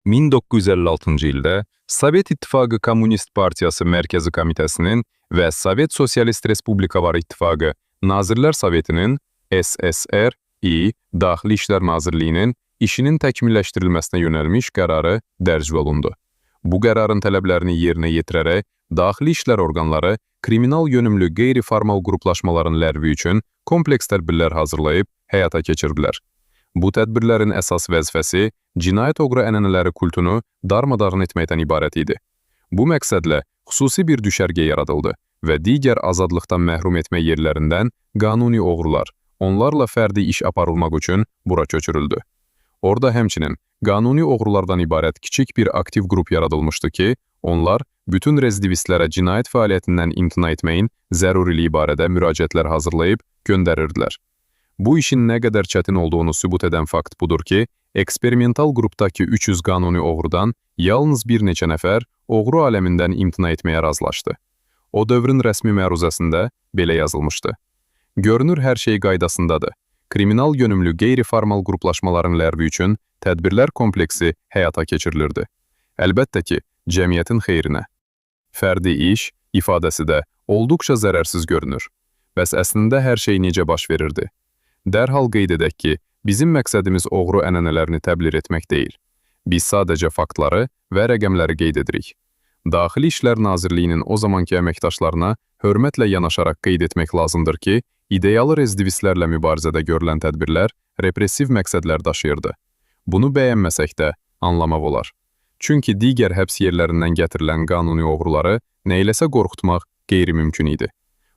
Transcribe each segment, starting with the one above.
1956-cı ildə Sovet İttifaqı Kommunist Partiyası Mərkəzi Komitəsinin və Sovet Sosialist Respublikaları İttifaqı Nazirlər Sovetinin SSR-i Daxili İşlər Nazirliyinin işinin təkmilləşdirilməsinə yönəlmiş qərarı dərc olundu. Bu qərarın tələblərini yerinə yetirərək daxili işlər orqanları kriminal yönümlü qeyri-formal qruplaşmaların lərvi üçün kompleks tədbirlər hazırlayıb həyata keçirdilər. Bu tədbirlərin əsas vəzifəsi cinayət oğru ənənələri kultunu darmadağın etməkdən ibarət idi. Bu məqsədlə xüsusi bir düşərgə yaradıldı və digər azadlıqdan məhrum etmə yerlərindən qanuni oğrular, onlarla fərdi iş aparılmaq üçün bura köçürüldü. Orada həmçinin qanuni oğrulardan ibarət kiçik bir aktiv qrup yaradılmışdı ki, onlar bütün rezidivistlərə cinayət fəaliyyətindən imtina etməyin zəruriliyi barədə müraciətlər hazırlayıb göndərirdilər. Bu işin nə qədər çətin olduğunu sübut edən fakt budur ki, eksperimental qrupdakı 300 qanuni oğrudan yalnız bir neçə nəfər oğru aləmindən imtina etməyə razılaşdı. O dövrün rəsmi məruzəsində belə yazılmışdı. Görünür hər şey qaydasındadır. Kriminal yönümlü qeyri-formal qruplaşmaların lərvi üçün tədbirlər kompleksi həyata keçirilirdi. Əlbəttə ki, cəmiyyətin xeyrinə. Fərdi iş ifadəsi də olduqca zərərsiz görünür. Bəs əslində hər şey necə baş verirdi? Dərhal qeyd edək ki, bizim məqsədimiz oğru ənənələrini təbliğ etmək deyil. Biz sadəcə faktları və rəqəmləri qeyd edirik. Daxili İşlər Nazirliyinin o zamanki əməkdaşlarına hörmətlə yanaşaraq qeyd etmək lazımdır ki, ideyalı rezidivistlərlə mübarizədə görülən tədbirlər repressiv məqsədlər daşıyırdı. Bunu bəyənməsək də anlamaq olar. Çünki digər həbs yerlərindən gətirilən qanuni oğruları neyləsə qorxutmaq qeyri-mümkün idi.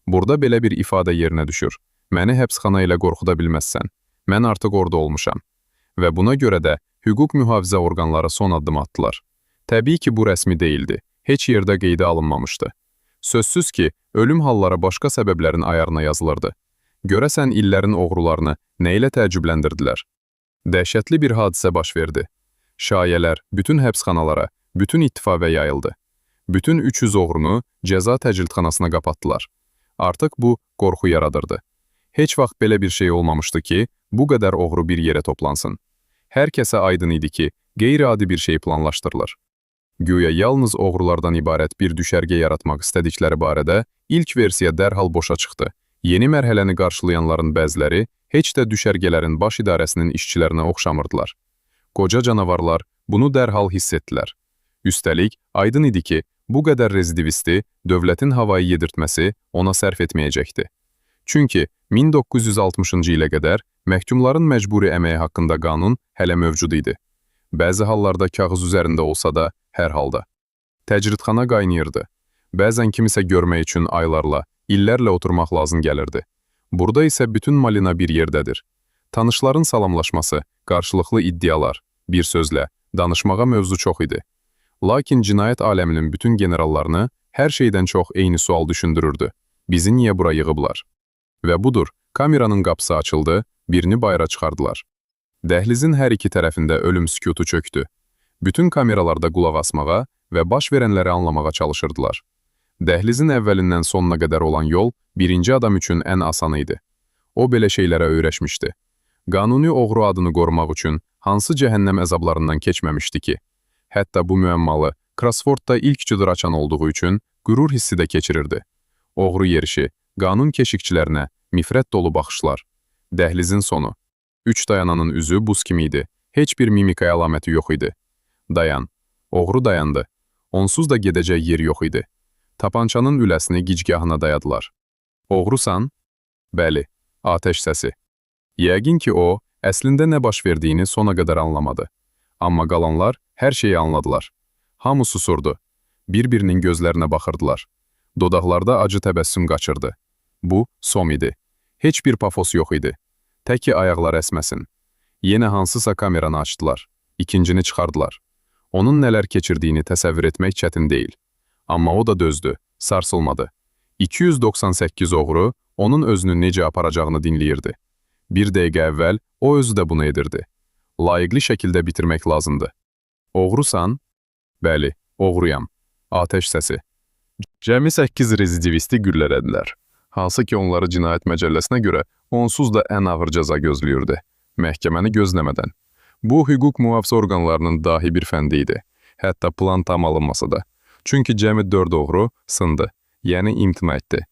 Burada belə bir ifadə yerinə düşür. Məni həbsxana ilə qorxuda bilməzsən. Mən artıq orada olmuşam. Və buna görə də hüquq mühafizə orqanları son addım atdılar. Təbii ki, bu rəsmi deyildi. Heç yerdə qeydə alınmamışdı. Sözsüz ki, ölüm halları başqa səbəblərin ayarına yazılırdı. Görəsən illərin oğrularını nə ilə təəccübləndirdilər? Dəhşətli bir hadisə baş verdi. Şayələr bütün həbsxanalara, bütün ittifaqə yayıldı. Bütün 300 oğrunu cəza təcridxanasına qapatdılar. Artıq bu qorxu yaradırdı. Heç vaxt belə bir şey olmamışdı ki, bu qədər oğru bir yerə toplansın. Hər kəsə aydın idi ki, qeyri-adi bir şey planlaşdırılır. Güya yalnız oğrulardan ibarət bir düşərgə yaratmaq istədikləri barədə ilk versiya dərhal boşa çıxdı. Yeni mərhələni qarşılayanların bəziləri heç də düşərgələrin baş idarəsinin işçilərinə oxşamırdılar. Qoca canavarlar bunu dərhal hiss etdilər. Üstəlik, aydın idi ki, bu qədər rezidivisti dövlətin havayı yedirtməsi ona sərf etməyəcəkdi. Çünki 1960-cı ilə qədər məhkumların məcburi əməyi haqqında qanun hələ mövcud idi. Bəzi hallarda kağız üzərində olsa da, hər halda. Təcridxana qaynayırdı. Bəzən kimisə görmək üçün aylarla, illərlə oturmaq lazım gəlirdi. Burada isə bütün malina bir yerdədir. Tanışların salamlaşması, qarşılıqlı iddialar, bir sözlə, danışmağa mövzu çox idi. Lakin cinayət aləminin bütün generallarını hər şeydən çox eyni sual düşündürürdü. Bizi niyə bura yığıblar? Və budur, kameranın qapısı açıldı, birini bayıra çıxardılar. Dəhlizin hər iki tərəfində ölüm sükutu çöktü. Bütün kameralarda qulaq asmağa və baş verənləri anlamağa çalışırdılar. Dəhlizin əvvəlindən sonuna qədər olan yol birinci adam üçün ən asanı idi. O belə şeylərə öyrəşmişdi. Qanuni oğru adını qorumaq üçün hansı cəhənnəm əzablarından keçməmişdi ki? Hətta bu müəmmalı Krasfordda ilk cıdır açan olduğu üçün qürur hissi də keçirirdi. Oğru yerişi, qanun keşikçilərinə, nifrət dolu baxışlar. Dəhlizin sonu. Üç dayananın üzü buz kimi idi. Heç bir mimika əlaməti yox idi. Dayan. Oğru dayandı. Onsuz da gedəcək yer yox idi. Tapançanın üləsini gicgahına dayadılar. Oğrusan? Bəli. Atəş səsi. Yəqin ki, o, əslində nə baş verdiyini sona qədər anlamadı. Amma qalanlar hər şeyi anladılar. Hamı susurdu. Bir-birinin gözlərinə baxırdılar. Dodaqlarda acı təbəssüm qaçırdı. Bu, som idi. Heç bir pafos yox idi. Təki ayaqlar əsməsin. Yenə hansısa kameranı açdılar. İkincini çıxardılar. Onun nələr keçirdiyini təsəvvür etmək çətin deyil. Amma o da dözdü, sarsılmadı. 298 oğru onun özünü necə aparacağını dinləyirdi. Bir dəqiqə əvvəl o özü də bunu edirdi. Layiqli şəkildə bitirmək lazımdı. Oğrusan? Bəli, oğruyam. Atəş səsi. Cəmi 8 rezidivisti güllələdilər. Hansı ki onları cinayət məcəlləsinə görə onsuz da ən ağır cəza gözləyirdi. Məhkəməni gözləmədən. Bu, hüquq mühafizə orqanlarının dahi bir fəndi idi. Hətta plan tam alınmasa da. Çünki cəmi 4 oğru sındı, yəni imtina etdi.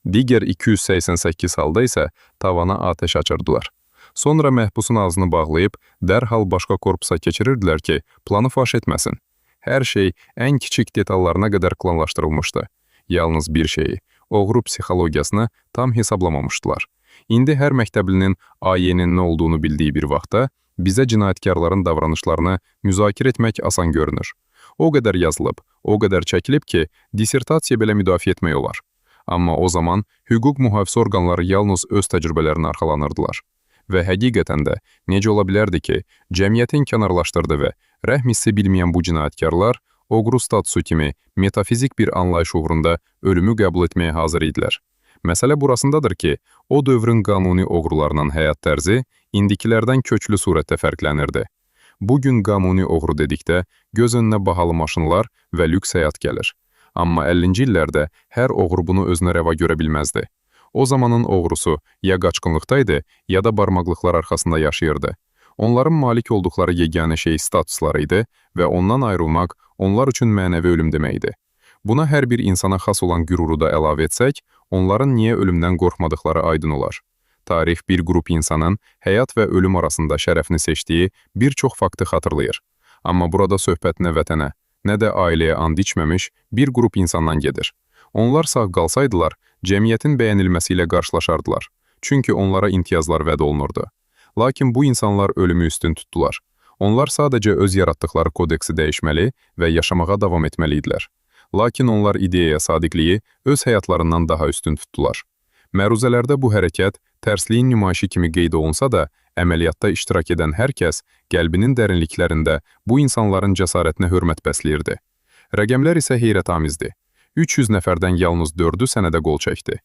Digər 288 halda isə tavana atəş açırdılar. Sonra məhbusun ağzını bağlayıb, dərhal başqa korpusa keçirirdilər ki, planı faş etməsin. Hər şey ən kiçik detallarına qədər planlaşdırılmışdı. Yalnız bir şeyi, oğru psixologiyasını tam hesablamamışdılar. İndi hər məktəblinin AY-nin nə olduğunu bildiyi bir vaxtda, bizə cinayətkarların davranışlarını müzakirə etmək asan görünür. O qədər yazılıb, o qədər çəkilib ki, dissertasiya belə müdafiə etmək olar. Amma o zaman hüquq mühafizə orqanları yalnız öz təcrübələrini arxalanırdılar. Və həqiqətən də necə ola bilərdi ki, cəmiyyətin kənarlaşdırdığı və rəhm hissi bilməyən bu cinayətkarlar oğru statusu kimi metafizik bir anlayış uğrunda ölümü qəbul etməyə hazır idilər. Məsələ burasındadır ki, o dövrün qanuni oğrularının həyat tərzi indikilərdən köklü surətdə fərqlənirdi. Bugün qanuni oğru dedikdə göz önünə bahalı maşınlar və lüks həyat gəlir. Amma 50-ci illərdə hər oğru bunu özünə rəva görə bilməzdi. O zamanın oğrusu ya qaçqınlıqdaydı, ya da barmaqlıqlar arxasında yaşayırdı. Onların malik olduqları yeganə şey statusları idi və ondan ayrılmaq onlar üçün mənəvi ölüm deməkdir. Buna hər bir insana xas olan qüruru da əlavə etsək, onların niyə ölümdən qorxmadıqları aydın olar. Tarix bir qrup insanın həyat və ölüm arasında şərəfini seçdiyi bir çox faktı xatırlayır. Amma burada söhbət nə vətənə, nə də ailəyə and içməmiş bir qrup insandan gedir. Onlar sağ qalsaydılar, cəmiyyətin bəyənilməsi ilə qarşılaşardılar. Çünki onlara imtiyazlar vəd olunurdu. Lakin bu insanlar ölümü üstün tutdular. Onlar sadəcə öz yaratdıqları kodeksi dəyişməli və yaşamağa davam etməli idilər. Lakin onlar ideyaya sadiqliyi öz həyatlarından daha üstün tutdular. Məruzələrdə bu hərəkət tərsliyin nümayişi kimi qeyd olunsa da, əməliyyatda iştirak edən hər kəs qəlbinin dərinliklərində bu insanların cəsarətinə hörmət bəsləyirdi. Rəqəmlər isə heyrətamizdir. 300 nəfərdən yalnız 4-ü sənədə qol çəkdi.